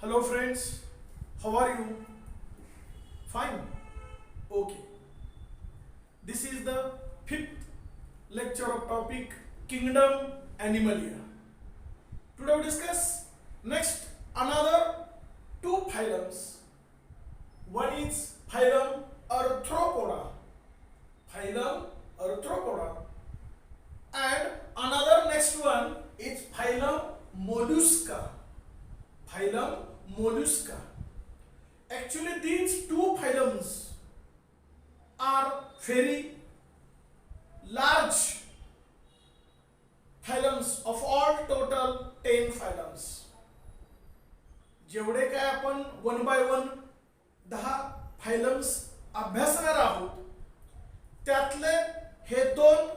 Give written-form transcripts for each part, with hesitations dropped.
Hello friends, how are you? Fine. Okay. This is the fifth lecture of topic Kingdom Animalia. Today we discuss next another two phylums. One is phylum Arthropoda. Phylum Arthropoda. And another next one is phylum Mollusca. Phylum Mollusca. Actually, these two phylums are very large phylums of all total 10 phylums. जेवढे काय आपण one by one 10 फायलम्स अभ्यासणार आहोत त्यातले हे दोन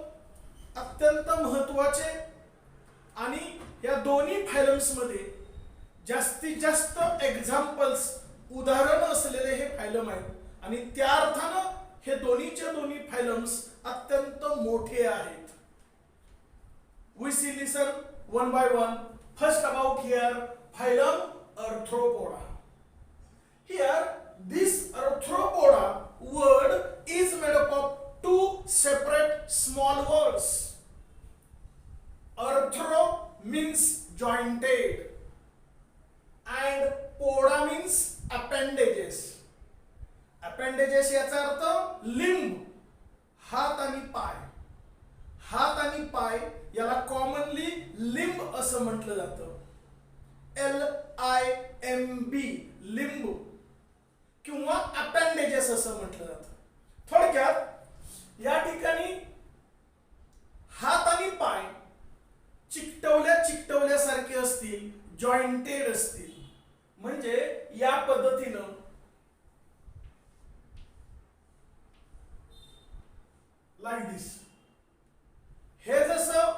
अत्यंत महत्त्वाचे आणि या दोन्ही फायलम्स मध्ये जास्तीत जास्त एक्झाम्पल्स उदाहरण असलेले हे फायलम आहेत आणि त्या अर्थानं हे दोन्हीच्या दोन्ही फायलम्स अत्यंत मोठे आहेत. We see listen one by one. First about here phylum Arthropoda. Here this Arthropoda word is made up of two separate small words. Arthro means jointed and poda means appendages. Appendages याचा अर्थ लिंब, हात आणि पाय. हात आणि पाय याला कॉमनली लिंब असं म्हटलं जातं. LIMB लिंब किंवा अपेंडेजेस असं म्हटलं जातं. थोडक्यात या ठिकाणी हात आणि पाय चिकटवल्यासारखे असतील, जॉइंटेड असतील. म्हणजे या पद्धतीनं लाईक दिस हे जसं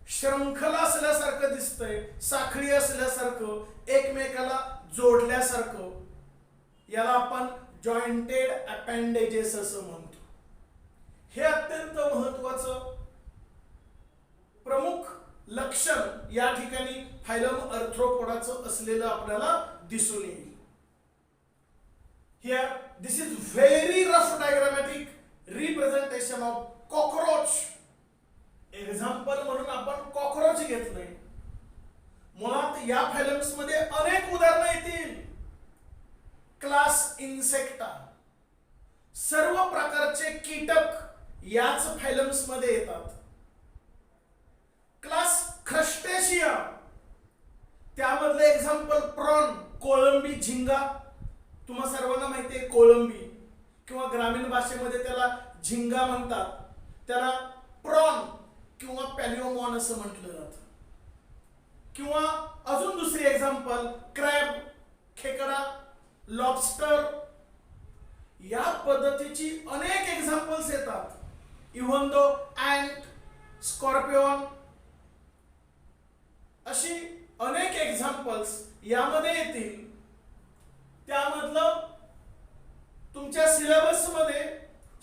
श्रृंखला असल्यासारखं दिसतंय, साखळी असल्यासारखं, एकमेकाला जोडल्यासारखं, याला आपण जॉइंटेड अपेंडेजेस असं म्हणतो. हे अत्यंत महत्त्वाचं प्रमुख लक्षण या ठिकाणी फायलम अर्थ्रोपोडाचं असलेलं आपल्याला दिसून येईल. Here this is very rough diagrammatic representation of cockroach. Example म्हणून आपण कॉकरोच घेतलंय. मुळात या फायलम्स मध्ये अनेक उदाहरणं येतील. क्लास इन्सेक्टा, सर्व प्रकारचे कीटक याच फायलम्स मध्ये येतात. क्लास क्रस्टेशिया, त्यामधले एक्झाम्पल प्रॉन, कोळंबी, झिंगा. तुम्हा सर्वांना माहिती आहे कोळंबी किंवा ग्रामीण भाषेमध्ये त्याला झिंगा म्हणतात. त्याला प्रॉन किंवा पॅलिओमॉन असं म्हटलं जातं. किंवा अजून दुसरी एक्झाम्पल क्रॅब, खेकडा, लॉबस्टर. या पद्धतीची अनेक एक्झाम्पल्स येतात. इव्हन दो अँट, स्कॉर्पिओन, अशी अनेक एक्झाम्पल्स यामध्ये येतील. त्यामधलं तुमच्या सिलेबस मध्ये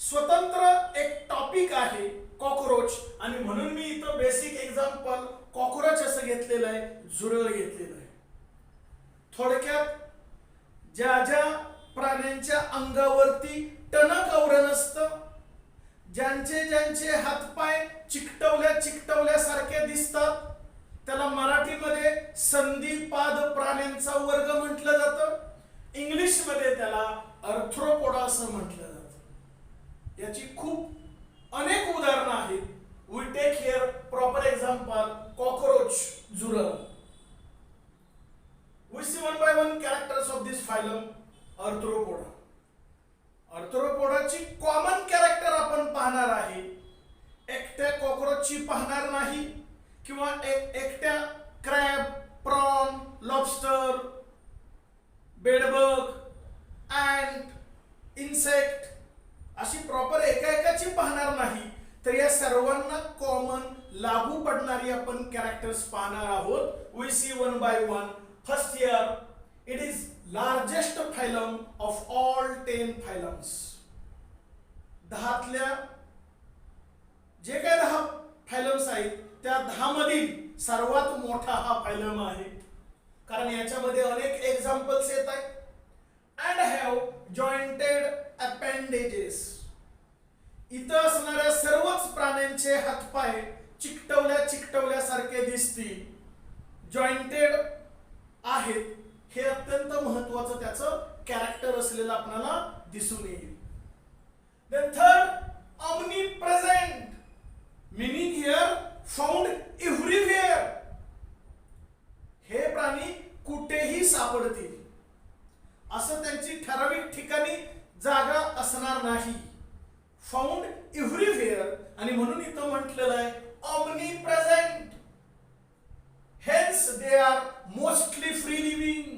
स्वतंत्र एक टॉपिक आहे कॉकरोच, आणि म्हणून मी इथं बेसिक एक्झाम्पल कॉकरोच असं घेतलेलं आहे, झुरळ घेतलेलं आहे. थोडक्यात ज्या ज्या प्राण्यांच्या अंगावरती टणक आवरण असतं, ज्यांचे हातपाय चिकटवल्यासारखे दिसतात, त्याला मराठीमध्ये संधिपाद प्राण्यांचा वर्ग म्हटलं जातं. इंग्लिश मध्ये त्याला अर्थ्रोपोडा असं म्हटलं जातं. याची खूप अनेक उदाहरणं आहेत. We take here proper example cockroach, झुरळ. We see one by one characters of this phylum arthropoda. अर्थ्रोपोडाची कॉमन कॅरेक्टर आपण पाहणार आहे. एकट्या कॉकरोचची पाहणार नाही किंवा एकट्या crab, prawn, lobster, bedbug, ant, insect अशी प्रॉपर एकाची पाहणार नाही. तर या सर्वांना कॉमन लागू पडणारी आपण कॅरेक्टर्स पाहणार आहोत. We see one by one. First here it is largest phylum of all 10 phylums. 10तल्या जे काही 10 फायलम्स आहेत त्या 10 मधील सर्वात मोठा हा फायलम आहे. कारण याच्यामध्ये अनेक एक्झाम्पल्स येत आहेत. And have jointed appendages. इथं असणाऱ्या सर्वच प्राण्यांचे हातपाय चिकटवल्यासारखे दिसतील, जॉइंटेड आहेत. हे अत्यंत महत्वाचं त्याचं कॅरेक्टर असलेलं आपल्याला दिसून येईल. Then third, omnipresent, meaning here found everywhere. हे प्राणी कुठेही सापडतील, असं त्यांची ठराविक ठिकाणी जागा असणार नाही. फाउंड एव्हरीवेअर, आणि म्हणून इथं म्हटलेलं आहे omnipresent. Hence they are mostly free living,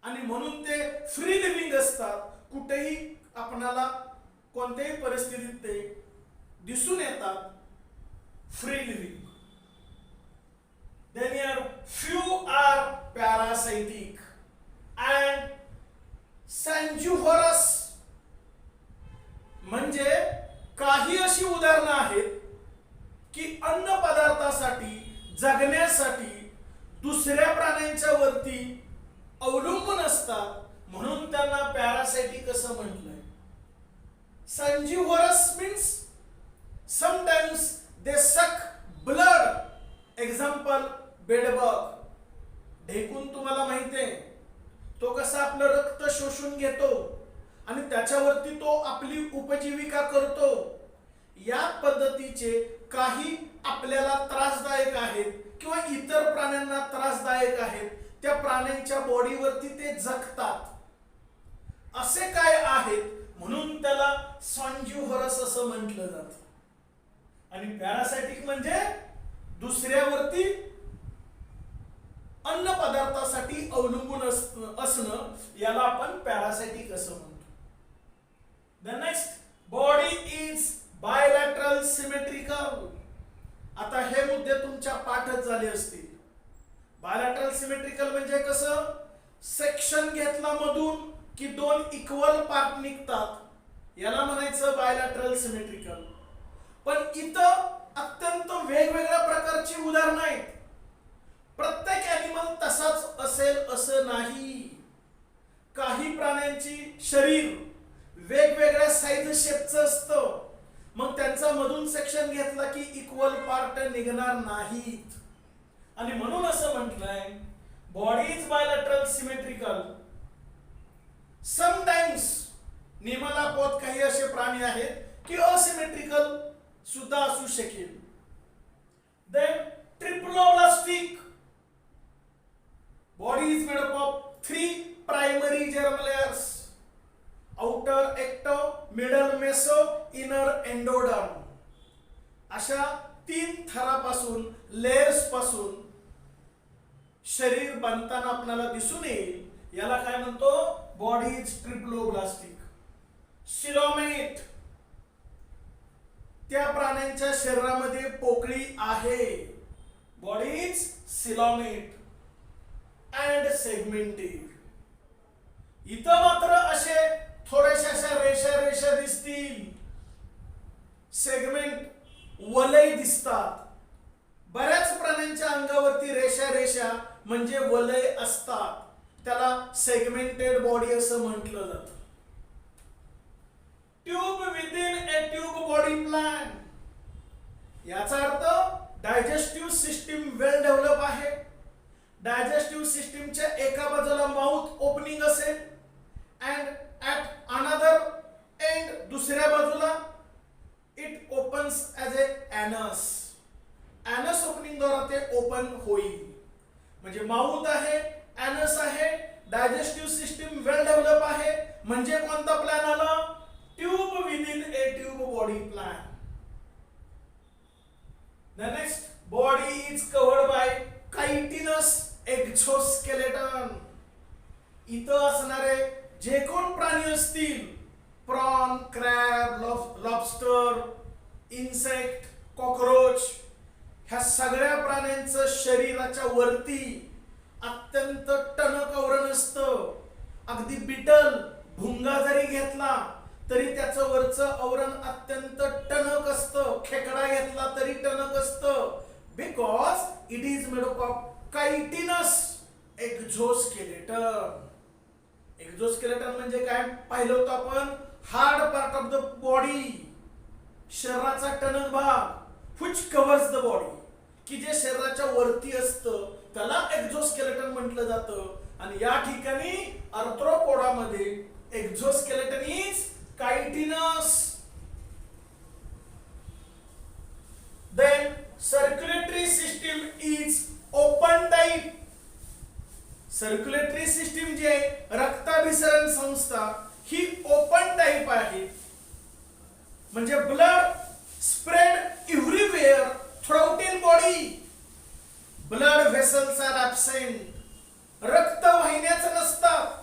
आणि म्हणून ते फ्री लिव्हिंग असतात. कुठेही आपणाला कोणत्याही परिस्थितीत ते दिसून येतात, free living. Then here few are parasitic and sanguivorous. म्हणजे काही अशी उदाहरणं आहेत की अन्न पदार्थासाठी, जगण्यासाठी दुसऱ्या प्राण्यांच्या वरती अवलंबून असतात, म्हणून त्यांना पॅरासाइटिक असं म्हटलंय. Sanguivorous means sometimes they suck blood. Example, bedbug. ढेकून तुम्हाला माहिती आहे, तो कसा आपलं रक्त शोषून घेतो आणि त्याच्यावरती तो आपली उपजीविका करतो. या पद्धतीचे काही आपल्याला त्रासदायक आहेत किंवा इतर प्राण्यांना त्रासदायक आहेत, त्या प्राण्यांच्या बॉडीवरती ते जगतात. असे काय आहेत, म्हणून त्याला सॉन्जिव्हरस असं म्हटलं जातं. आणि पॅरासाइटिक म्हणजे दुसऱ्यावरती अन्न पदार्थासाठी अवलंबून असणं, याला आपण पॅरासाइटिक असं म्हणतो. The next, body is bilateral symmetrical. आता हे मुद्दे तुमच्या पाठच झाले असतील. बायलॅटरल सिमेट्रिकल म्हणजे कसं, सेक्शन घेतला मधून की दोन इक्वल पार्ट निघतात, याला म्हणायचं बायलॅटरल सिमेट्रिकल. पण इथं अत्यंत वेगवेगळ्या प्रकारची उदाहरणं आहेत. प्रत्येक ॲनिमल तसाच असेल असं नाही. काही प्राण्यांची शरीर वेगवेगळ्या साईज शेपचं असतं, मग त्यांचा मधून सेक्शन घेतला की इक्वल पार्ट निघणार नाहीत. आणि म्हणून असं म्हटलंय body is bilateral symmetrical. Sometimes निमलापोत काही असे प्राणी आहेत की असिमेट्रिकल सुद्धा असू शकेल. Then triploblastic. Body is made up of 3 primary germ layers, outer ecto, middle meso, inner endoderm. अशा 3 थरापासून, लेयर्स पासून शरीर बनताना आपल्याला दिसून येईल. याला काय म्हणतो, बॉडी इज ट्रिप्लोब्लास्टिक. सिलोमेट. त्या प्राण्यांच्या शरीरामध्ये पोकळी आहे. Body is coelomate. And segmented. इथं मात्र असे थोड्याशा अशा रेषा दिसतील. सेगमेंट, वलय दिसतात. बऱ्याच प्राण्यांच्या अंगावरती रेषा म्हणजे वलय असतात, त्याला सेगमेंटेड बॉडी असं म्हटलं जातं. Tube within a tube body plan. याचा अर्थ डायजेस्टिव्ह सिस्टीम वेल डेव्हलप आहे. डायजेस्टिव्ह सिस्टीमच्या एका बाजूला माउथ ओपनिंग असेल अँड ॲट अनदर एंड, दुसऱ्या बाजूला it opens as A anus. Anus opening द्वारा ते ओपन होईल. म्हणजे माउथ आहे, ॲनस आहे, डायजेस्टिव्ह सिस्टीम वेल डेव्हलप आहे. म्हणजे कोणता प्लॅन आला, tube within a tube body plan. The next, body is covered by chitinous exoskeleton. इथं असणारे जे कोण प्राणी असतील, prawn, crab, lobster, insect, cockroach, ह्या सगळ्या प्राण्यांचं शरीराच्या वरती अत्यंत टणक आवरण असतं. अगदी बिटल, भुंगा जरी घेतला तरी त्याचं वरचं आवरण अत्यंत टणक असतं. खेकडा घेतला तरी टणक असतं. Because it is made up of chitinous exoskeleton. Exoskeleton म्हणजे काय पाहिलं होतं आपण, hard part of the body, शरीराचा टणक भाग, which covers the body, की जे शरीराच्या वरती असतं त्याला एक्झोस्केलेटन म्हटलं जातं. आणि या ठिकाणी आर्थ्रोपोडामध्ये exoskeleton is chitinous. Then circulatory system is open type. Circulatory system जी आहे, रक्ताभिसरण संस्था, ही ओपन टाइप आहे. म्हणजे blood spread everywhere throughout in body. Blood vessels are absent. रक्त वाहिन्याच नसतात.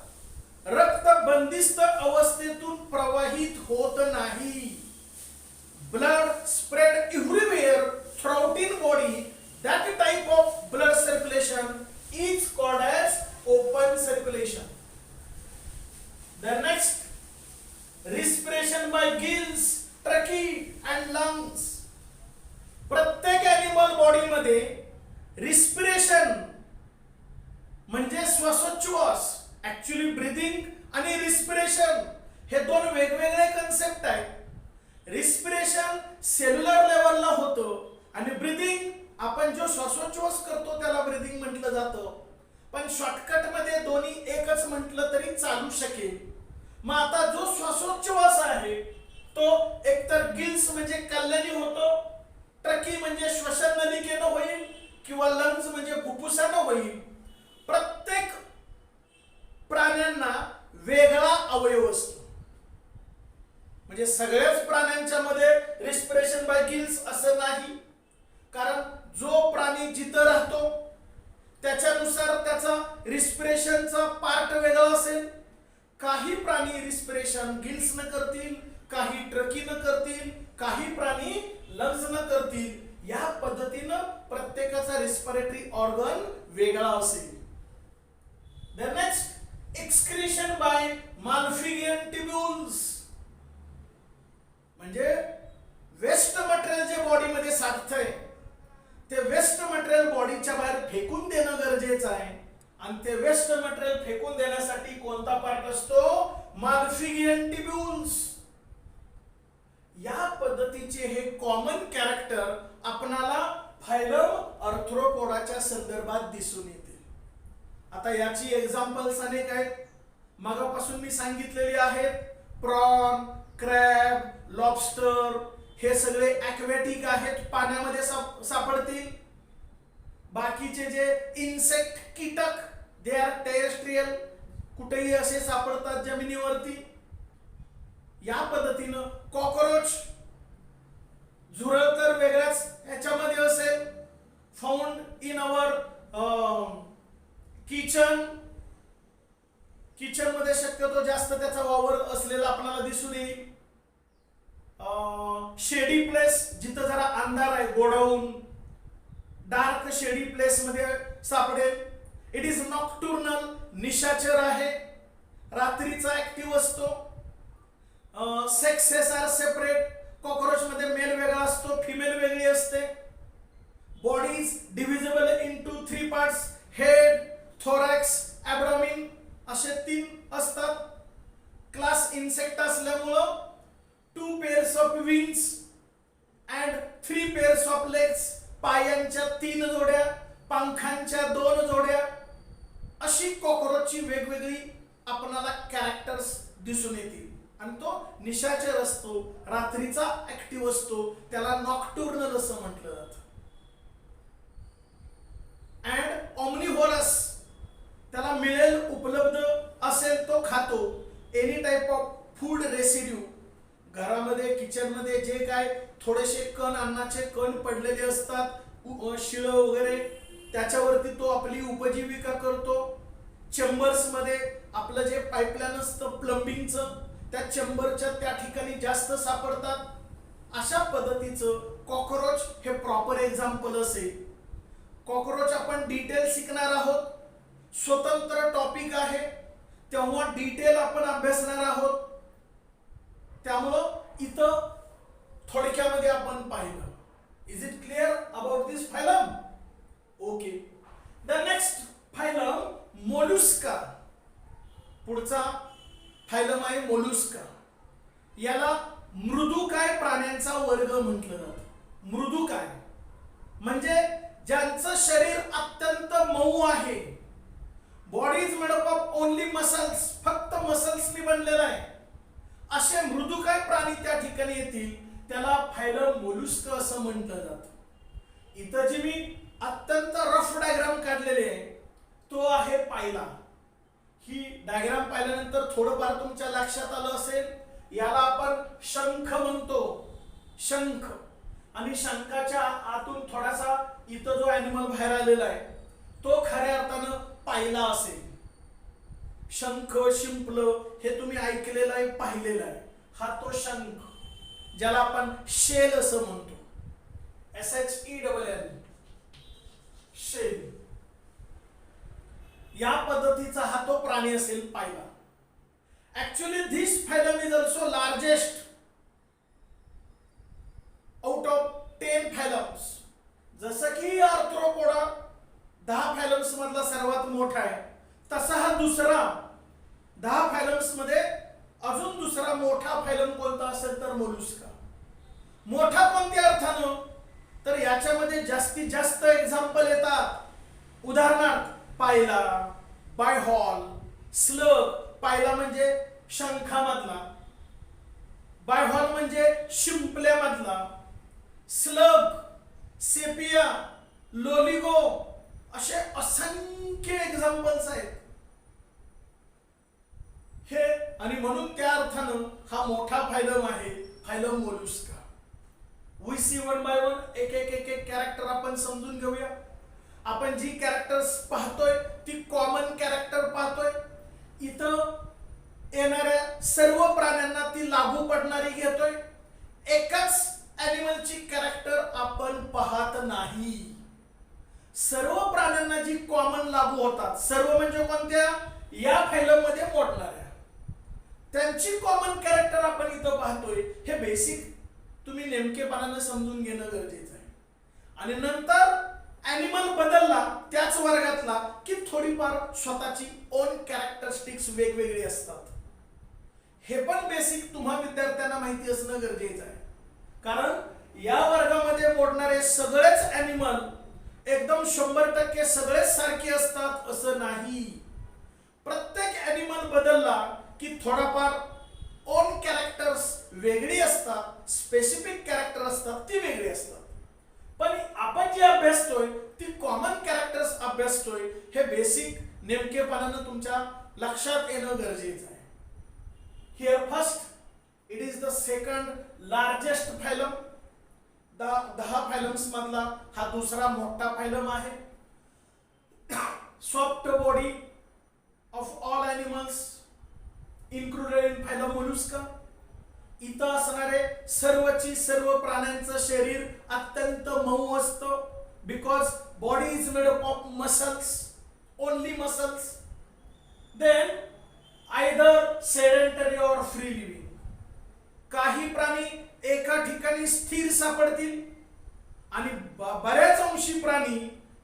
रक्त बंदिस्त अवस्थेतून प्रवाहित होत नाही. Blood spread everywhere throughout in body. That type of blood circulation is called as open circulation. The next, respiration by gills, trachea and lungs. प्रत्येक एनिमल बॉडी मध्ये रिस्पिरेशन म्हणजे श्वासोच्छ्वास, ऍक्च्युअली ब्रीदिंग आणि रिस्पिरेशन हे दोन वेगवेगळे कन्सेप्ट आहेत. Respiration cellular लेवलला होतं आणि ब्रीदिंग आपण जो श्वासोच्छ्वास करतो त्याला ब्रीदिंग म्हटलं जातं. पण शॉर्टकट मध्ये दोन्ही एकच म्हटलं तरी चालू शकेल. मग आता जो श्वासोच्छ्वास आहे तो एकतर गिल्स म्हणजे कल्ल्याने होतो, ट्रकी म्हणजे श्वसन नलिकेनं होईल किंवा लंग्स म्हणजे फुफ्फुसानं होईल. प्रत्येक प्राण्यांना वेगळा अवयव असतो. म्हणजे सगळ्याच प्राण्यांच्या मध्ये रिस्पिरेशन बाय गिल्स असं नाही, कारण जो प्राणी जिथं राहतो त्याच्यानुसार त्याचा रिस्पिरेशनचा पार्ट वेगळा असेल. काही प्राणी रिस्पिरेशन गिल्स न करतील, काही ट्रकीनं करतील, काही प्राणी लंग्स न करतील. या पद्धतीनं प्रत्येकाचा रिस्पिरेटरी ऑर्गन वेगळा असेल. The next, excretion by Malpighian tubules. म्हणजे वेस्ट मटेरियल जे बॉडीमध्ये साठतंय ते वेस्ट मटेरियल बॉडीच्या बाहेर फेकून देणं गरजेचं आहे. आणि ते वेस्ट मटेरियल फेकून देण्यासाठी कोणता पार्ट असतो? माल्फिगियन ट्यूब्युल्स. या पद्धतीचे हे कॉमन कॅरेक्टर आपणाला फायलम आर्थ्रोपोडाच्या संदर्भात दिसून येते. आता याची एक्झाम्पल्स अनेक आहेत, मागापासून मी सांगितलेली आहेत. प्रॉन, क्रॅब, लॉबस्टर हे सगळे ॲक्वॅटिक आहेत, पाण्यामध्ये सापडतील. बाकीचे जे इन्सेक्ट, कीटक, दे आर टेरेस्ट्रियल, कुठेही असे सापडतात जमिनीवरती. या पद्धतीनं कॉकरोच, झुरळ तर वेगळ्याच ह्याच्यामध्ये असेल, found in our kitchen. Kitchen मध्ये शक्यतो जास्त त्याचा वावर असलेला आपल्याला दिसून येईल. शेडी प्लेस, जिथं जरा अंधार आहे, गोडाऊन, डार्क शेडी प्लेस मध्ये सापडेल. इट इज नॉक्टर्नल, निशाचर आहे, रात्रीचा ऍक्टिव्ह असतो. सेक्सेस आर सेपरेट, कॉकरोच मध्ये मेल वेगळा असतो, फिमेल वेगळी असते. Body is divisible into 3 parts, head, thorax, abdomen असे 3 असतात. क्लास इन्सेक्ट असल्यामुळं 2 pairs of wings and 3 pairs of legs, पायांच्या 3 जोड्या, पंखांच्या 2 जोड्या, अशी कॉकरोचची वेगवेगळी आपणाला कॅरेक्टर्स दिसून येतील. आणि तो निशाचर असतो, रात्रीचा ऍक्टिव्ह असतो, त्याला नॉक्टर्नल असं म्हटलं जातं. अँड ऑमनिव्होरस, त्याला मिळेल उपलब्ध असेल तो खातो. Any type of food residue, घरामध्ये किचन मध्ये जे काय थोडेसे कण, अन्नाचे कण पडलेले असतात, शिळ वगैरे, त्याच्यावरती तो आपली उपजीविका करतो. चेंबर्स मध्ये आपलं जे पाईपलाईन असतं प्लंबिंगचं, त्या चेंबरच्या त्या ठिकाणी जास्त सापडतात. अशा पद्धतीचं कॉकरोच हे प्रॉपर एक्झाम्पल असेल. कॉकरोच आपण डिटेल शिकणार आहोत, स्वतंत्र टॉपिक आहे, तेव्हा डिटेल आपण अभ्यासणार आहोत. त्यामुळं इथं थोडक्यामध्ये आपण पाहिलं. Is it clear about this phylum? Okay. The next phylum Mollusca. पुढचा फायलम आहे मोलुस्का. याला मृदुकाय प्राण्यांचा वर्ग म्हटलं जातं. मृदुकाय म्हणजे ज्यांचं शरीर अत्यंत मऊ आहे. Body is made up of only muscles, फक्त मसल्सनी बनलेला आहे. असे मृदुकाय प्राणी त्या ठिकाणी येतील, त्याला फायलम मोलुस्क असं म्हटलं जातं. इथं जी मी अत्यंत रफ डायग्राम काढलेली आहे तो आहे पायला. ही डायग्राम पाहिल्यानंतर थोडंफार तुमच्या लक्षात आलं असेल, याला आपण शंख म्हणतो. शंख. आणि शंखाच्या आतून थोडासा इथं जो ॲनिमल बाहेर आलेला आहे तो खऱ्या अर्थानं पायला असेल. शंख, शिंपलं हे तुम्ही ऐकलेलं आहे, पाहिलेलं आहे. हा तो शंख, ज्याला आपण शेल असं म्हणतो. SHELL, shell. या पद्धतीचा हा तो प्राणी असेल पायला. Actually this phylum is also largest out of 10 phylums. जसं की आर्थ्रोपोडा 10 फायलम्स मधला सर्वात मोठा आहे, तसा हा दुसरा 10 फायलम्स मध्ये अजून दुसरा मोठा फायलम कोणता असेल तर मोलुस्का. मोठा कोणत्या अर्थानं, तर याच्यामध्ये जास्तीत जास्त एक्झाम्पल येतात. उदाहरणार्थ पायला, बायहॉल, स्लग. पायला म्हणजे शंखामधला, बायहॉल म्हणजे शिंपल्यामधला, स्लग, सेपिया, लोलिगो, असे असंख्य एक्झाम्पल्स आहेत हे. आणि म्हणून त्या अर्थानं हा मोठा फायलम आहे, phylum Mollusca. We see one by one एक एक एक एक कॅरेक्टर आपण समजून घेऊया. आपण जी कॅरेक्टर्स पाहतोय ती कॉमन कॅरेक्टर पाहतोय. इथं येणाऱ्या सर्व प्राण्यांना ती लागू पडणारी घेतोय. एकच ॲनिमलची कॅरेक्टर आपण पाहत नाही. सर्व प्राण्यांना जी कॉमन लागू होतात, सर्व म्हणजे कोणत्या, या फायलम मध्ये मोडणाऱ्या, त्यांची कॉमन कॅरेक्टर आपण इथं पाहतोय. हे बेसिक तुम्ही नेमकेपणाने समजून घेणं गरजेचं आहे. आणि नंतर ॲनिमल बदलला त्याच वर्गातला की थोडीफार स्वतःची ओन कॅरेक्टरिस्टिक्स वेगवेगळी असतात. हे पण बेसिक तुम्हा विद्यार्थ्यांना माहिती असणं गरजेचं आहे. कारण या वर्गामध्ये मोडणारे सगळेच ॲनिमल एकदम 100% सगळेच सारखे असतात असं नाही. प्रत्येक ॲनिमल बदलला की थोडाफार ओन कॅरेक्टर्स वेगळी असतात, स्पेसिफिक कॅरेक्टर असतात ती वेगळी असतात. पण आपण जे अभ्यासतोय ती कॉमन कॅरेक्टर्स अभ्यासतोय. हे बेसिक नेमकेपणाने तुमच्या लक्षात येणं गरजेचं आहे. Here first, it is the second largest phylum. 10 phylums मधला हा दुसरा मोठा फायलम आहे. Soft body of all animals included in phylum mollusca. इथं असणारे सर्वची सर्व प्राण्यांचं शरीर अत्यंत मऊ असतं. Because body is made up of muscles, only muscles. Then either sedentary और फ्री लिव्हिंग. काही प्राणी एका ठिकाणी स्थिर सापडतील आणि बऱ्याच अंशी प्राणी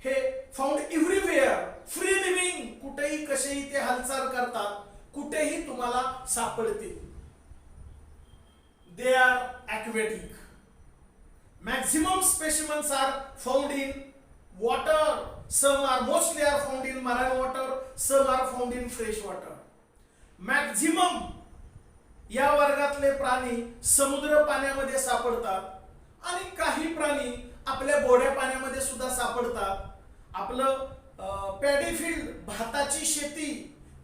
हे फाउंड एव्हरीवेअर, फ्री लिव्हिंग, कुठेही कसेही ते हालचाल करतात, कुठेही तुम्हाला सापडतील. They are aquatic. Maximum specimens are found in water. Some are mostly are found in marine water. Some are found in fresh water. Maximum या वर्गातले प्राणी समुद्र पाण्यामध्ये सापडतात आणि काही प्राणी आपल्या गोड्या पाण्यामध्ये सुद्धा सापडतात. आपलं पॅडी फील्ड, भाताची शेती,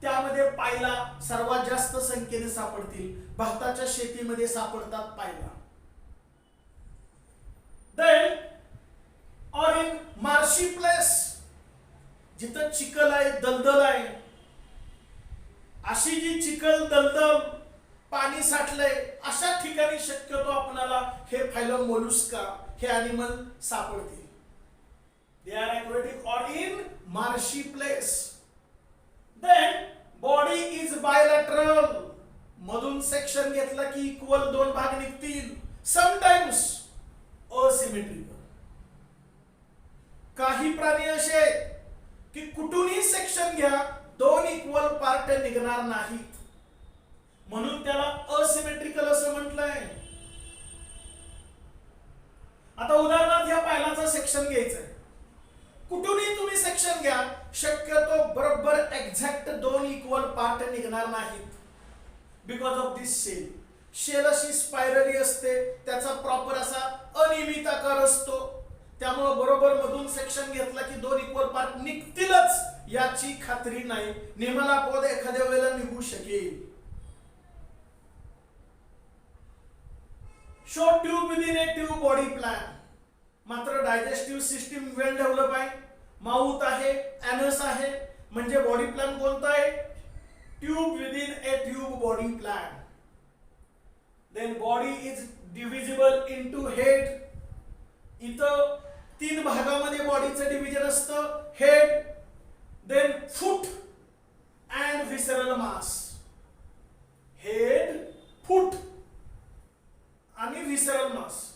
त्यामध्ये पायला सर्वात जास्त संख्येने सापडतील. भाताच्या शेतीमध्ये सापडतात पायला. देन और इन मार्शी प्लेस, जिथं चिखल आहे, दलदल आहे, अशी जी चिखल, दलदल, पाणी साठलंय अशा ठिकाणी शक्यतो आपल्याला हे फायलम मोलुस्का हे ॲनिमल सापडतील. They are aquatic or in marshy place. Then body is bilateral. मधून सेक्शन घेतला की इक्वल 2 भाग निघतील. Sometimes asymmetrical. काही प्राणी असे की कुठूनही सेक्शन घ्या दोन इक्वल पार्ट निघणार नाहीत, म्हणून त्याला असिमेट्रिकल असं म्हटलंय. आता उदाहरणार्थ ह्या पायलाचा सेक्शन घ्यायचा आहे. कुठूनही तुम्ही सेक्शन घ्या, शक्यतो बरोबर एक्झॅक्ट दोन इक्वल पार्ट निघणार नाहीत. Because of this shell. Shell अशी स्पायरली असते, त्याचा प्रॉपर असा अनियमित आकार असतो, त्यामुळे बरोबर मधून सेक्शन घेतला की दोन इक्वल पार्ट निघतीलच याची खात्री नाही. निमला पद एखाद्या वेळेला निघू शकेल. So tube within a tube body plan. मात्र डायजेस्टिव्ह सिस्टीम वेल डेव्हलप आहे, माउथ आहे, एनस आहे, म्हणजे बॉडी प्लॅन कोणता आहे? Tube within a tube body plan. Then body is divisible into head. इथं तीन भागामध्ये बॉडीचं डिव्हिजन असतं. हेड, देन फूट अँड विसरल मास. हेड, फूट आणि विसरल मास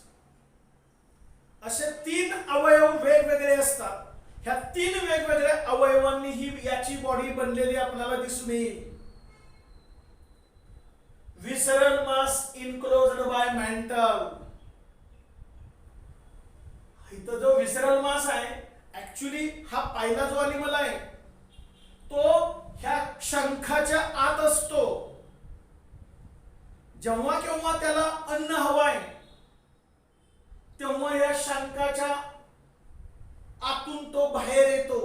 असे तीन अवयव वेगवेगळे असतात. ह्या तीन वेगवेगळ्या अवयवांनी ही याची बॉडी बनलेली आपल्याला दिसून येईल. विसरल मास इनक्लोज्ड बाय मेंटल. इथं जो विसरल मास आहे, ऍक्च्युली हा पहिला जो अॅनिमल आहे तो ह्या शंखाच्या आत असतो. जेव्हा केव्हा त्याला अन्न हवाय तेव्हा या शंखाच्या आतून तो बाहेर येतो.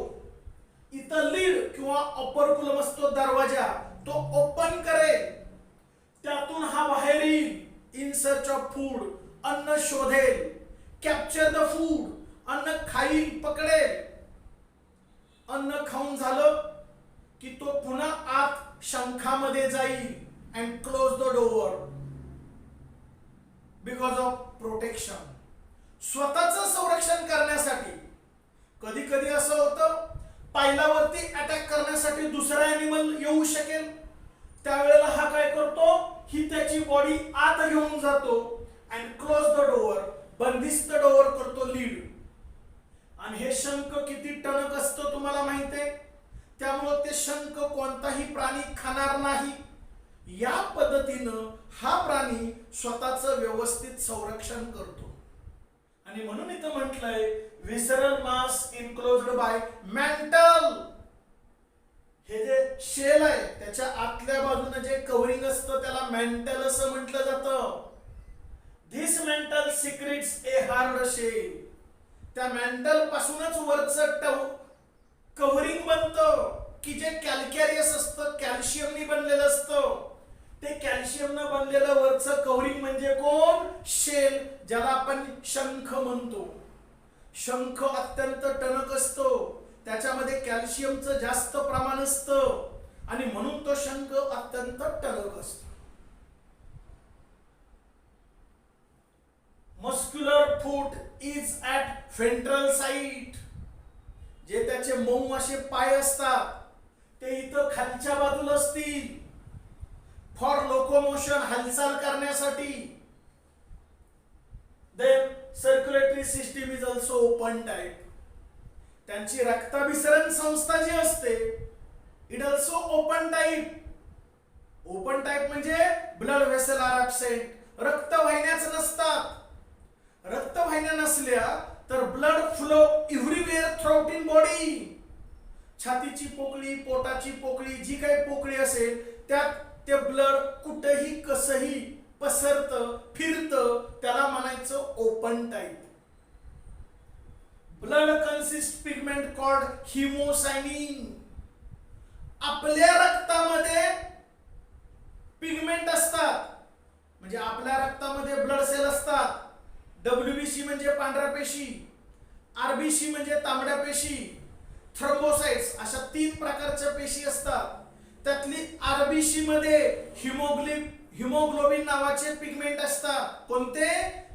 इथं लीड किंवा ऑपरक्युलम असतो, दरवाजा, तो ओपन करेल, त्यातून हा बाहेर येईल. इन सर्च ऑफ फूड, अन्न शोधेल. कॅप्चर द फूड, अन्न खाईल, पकडेल. अन्न खाऊन झालं की तो पुन्हा आत शंखामध्ये जाईल and close the door because of protection. स्वतःचं संरक्षण करण्यासाठी. कधी कधी असं होतं, पायलावरती अटॅक करण्यासाठी दुसरा ॲनिमल येऊ शकेल, त्यावेळेला हा काय करतो, ही त्याची बॉडी आत घेऊन जातो अँड क्लोज द डोअर, बंदिस्त डोअर करतो, लीड. आणि हे शंख किती टणक असतं तुम्हाला माहिती आहे, त्यामुळे ते शंख कोणताही प्राणी खाणार नाही. या पद्धतीनं हा प्राणी स्वतःचं व्यवस्थित संरक्षण करतो. आणि म्हणून इथं म्हटलंय विसरल मास इनक्लोज्ड बाय मेंटल. हे जे शेल आहे त्याच्या आतल्या बाजूने जे कव्हरिंग असतं त्याला मेंटल असं म्हटलं जातं. This mantle secretes a hard shell. त्या मेंटल पासूनच वरचं कव्हरिंग बनतं की जे कॅल्कॅरियस असतं, कॅल्शियमनी बनलेलं असतं. ते कॅल्शियमनं बनलेलं वरचं कव्हरिंग म्हणजे कोण? शेल, ज्याला आपण शंख म्हणतो. शंख अत्यंत टणक असतो, त्याच्यामध्ये कॅल्शियमचं जास्त प्रमाण असतं आणि म्हणून तो शंख अत्यंत टणक असतो. Muscular foot is at ventral site. जे त्याचे मऊ असे पाय असतात ते इथं खालच्या बाजूला असतील. फॉर लोकोमोशन, हालचाल करण्यासाठी. Then circulatory system is also open type. त्यांची रक्ताभिसरण संस्था जी असते it also open type. Open type म्हणजे ब्लड व्हेसल आर ॲब्सेंट. रक्तवाहिन्याच नसतात. रक्तवाहिन्या नसल्या तर blood flow everywhere throughout in body. छातीची पोकळी, पोटाची पोकळी, जी काही पोकळी असेल त्यात ते ब्लड कुठेही कसंही पसरतं, फिरतं, त्याला म्हणायचं open type. Blood consist pigment called haemocyanin. आपल्या रक्तामध्ये पिगमेंट असतात, म्हणजे आपल्या रक्तामध्ये ब्लड सेल असतात. WBC म्हणजे पांढऱ्या पेशी, RBC म्हणजे तांबड्या पेशी, थ्रोम्बोसाइट्स, अशा तीन प्रकारच्या पेशी असतात. त्यातली RBC मध्ये हिमोग्लोबिन नावाचे पिगमेंट असतात. कोणते?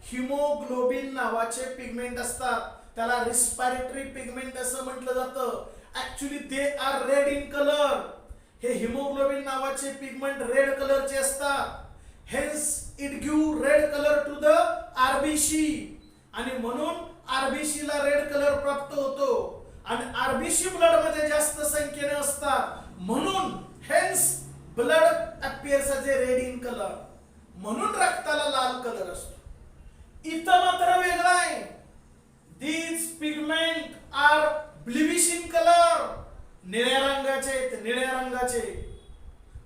हिमोग्लोबिन नावाचे पिगमेंट असतात. त्याला रिस्पिरेटरी पिगमेंट असं म्हटलं जातं. Actually they are red in colour. हे हिमोग्लोबिन नावाचे पिगमेंट रेड कलरचे असतात. Hence it give red colour to the RBC. आणि म्हणून RBC ला रेड कलर प्राप्त होतो. आणि RBC ब्लड मध्ये जास्त संख्येने असतात म्हणून म्हणून रक्ताला लाल कलर असतो. इथं मात्र वेगळं आहे. These pigment are bluish in color. निळ्या रंगाचे, निळ्या रंगाचे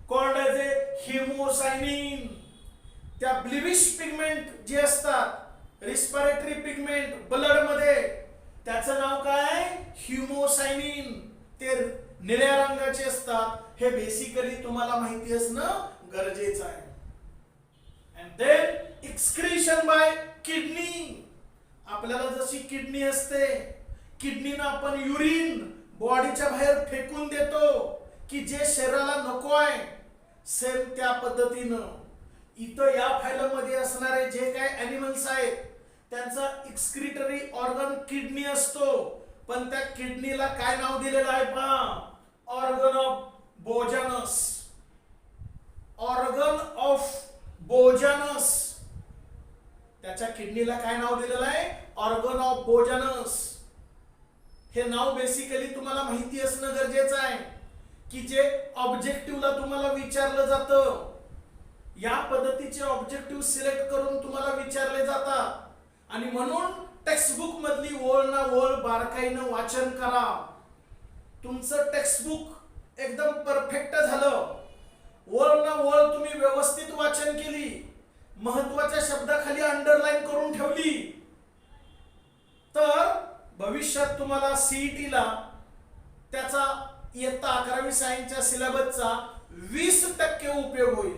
called as a hemocyanin. त्या ब्लिविश पिगमेंट जे असतात रिस्पिरेटरी पिगमेंट ब्लड मध्ये, त्याचं नाव काय? हिमोसायनिन. ते निळ्या रंगाचे असतात. हे बेसिकली तुम्हाला माहिती असणं गरजेचं आहे. And then excretion by kidney. आपल्याला जशी किडनी असते, किडनीनं आपण युरिन बॉडीच्या बाहेर फेकून देतो की जे शरीराला नको आहे. सेम त्या पद्धतीनं इथं या फायलम मध्ये असणारे जे काय ॲनिमल्स आहेत त्यांचा एक्सक्रिटरी ऑर्गन किडनी असतो. पण त्या किडनीला काय नाव दिलेलं आहे पहा? Organ of Bojanus. Organ of Bojanus. त्याच्या किडनीला काय नाव दिलेलं आहे? Organ of Bojanus. हे नाव बेसिकली तुम्हाला माहिती असणं गरजेचं आहे की जे ऑब्जेक्टिव्हला तुम्हाला विचारलं जातं, या पद्धतीचे ऑब्जेक्टिव्ह सिलेक्ट करून तुम्हाला विचारले जातात. आणि म्हणून टेक्स्टबुक मधली ओळ ना ओळ बारकाईनं वाचन करा. तुमचं टेक्स्टबुक एकदम परफेक्ट झालं, ओळ ना ओळ तुम्ही व्यवस्थित वाचन केली, महत्वाच्या शब्दाखाली अंडरलाईन करून ठेवली, तर भविष्यात तुम्हाला सीईटीला त्याचा इयत्ता 11वी सायन्सच्या सिलेबसचा 20% उपयोग होईल.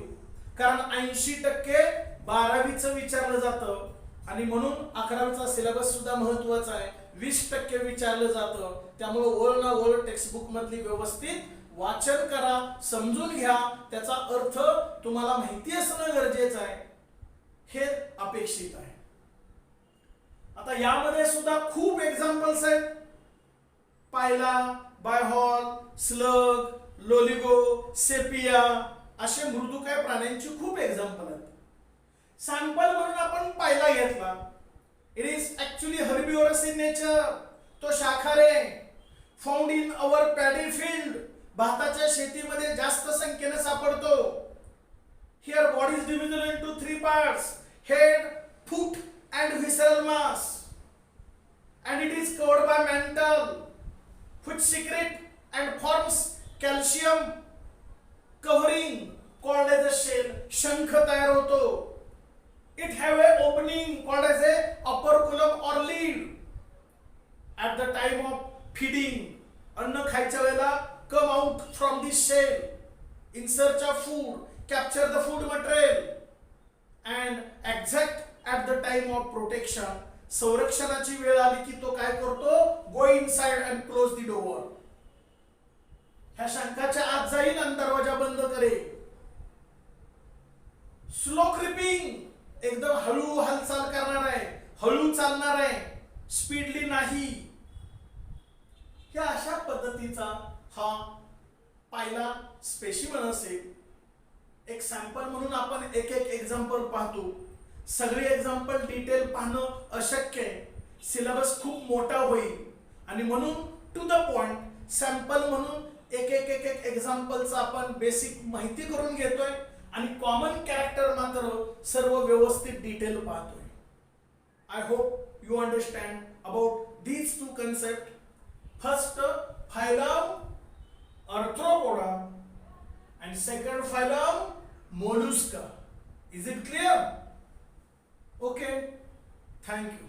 कारण 80% 12वीचं विचारलं जातं आणि म्हणून 11वीचा सिलेबस सुद्धा महत्वाचा आहे. 20% विचारलं जातं. त्यामुळे ओळ ना ओळ टेक्स्टबुक मधली व्यवस्थित वाचन करा, समजून घ्या, त्याचा अर्थ तुम्हाला माहिती असणं गरजेचं आहे, हे अपेक्षित आहे. आता यामध्ये सुद्धा खूप एक्झाम्पल्स आहेत. पायला, बायहॉल, स्लग, लोलिगो, सेपिया असे मृदुकाय प्राण्यांची खूप एक्झाम्पल आहेत. सॅम्पल म्हणून आपण पायला घेतला. It is actually herbivorous in nature. तो शाकाहारी, found in our paddy field. भाताच्या शेतीमध्ये जास्त संख्येने सापडतो. Here body is division into 3 parts: head, foot and visceral mass, and it is covered by mantle which secrete and forms calcium covering called as a shell. शंख तयार होतो. It have a opening called as a operculum or lid. At the time of feeding, अन्न खायच्या वेळेला come out from this shell in search of food, capture the food material, and exact at the time of protection, संरक्षणाची वेळ आली की तो काय करतो? Go inside and close the door. ह्या शंखाच्या आत जाईल आणि दरवाजा बंद करेल. स्लो क्रिपिंग, एकदम हळू हालचाल करणार आहे, हळू चालणार आहे, स्पीडली नाही. ह्या अशा पद्धतीचा हा पायला स्पेसिमन असेल. एक सॅम्पल म्हणून आपण एक एक एक्झाम्पल पाहतो. सगळे एक्झाम्पल डिटेल पाहणं अशक्य आहे. सिलेबस खूप मोठा होईल आणि म्हणून टू द पॉइंट सॅम्पल म्हणून एक एक एक्झाम्पलचं आपण बेसिक माहिती करून घेतोय आणि कॉमन कॅरेक्टर मात्र सर्व व्यवस्थित डिटेल पाहतोय. I hope you understand about these 2 concept. First phylum arthropoda and second phylum mollusca. Is it clear? Okay, thank you.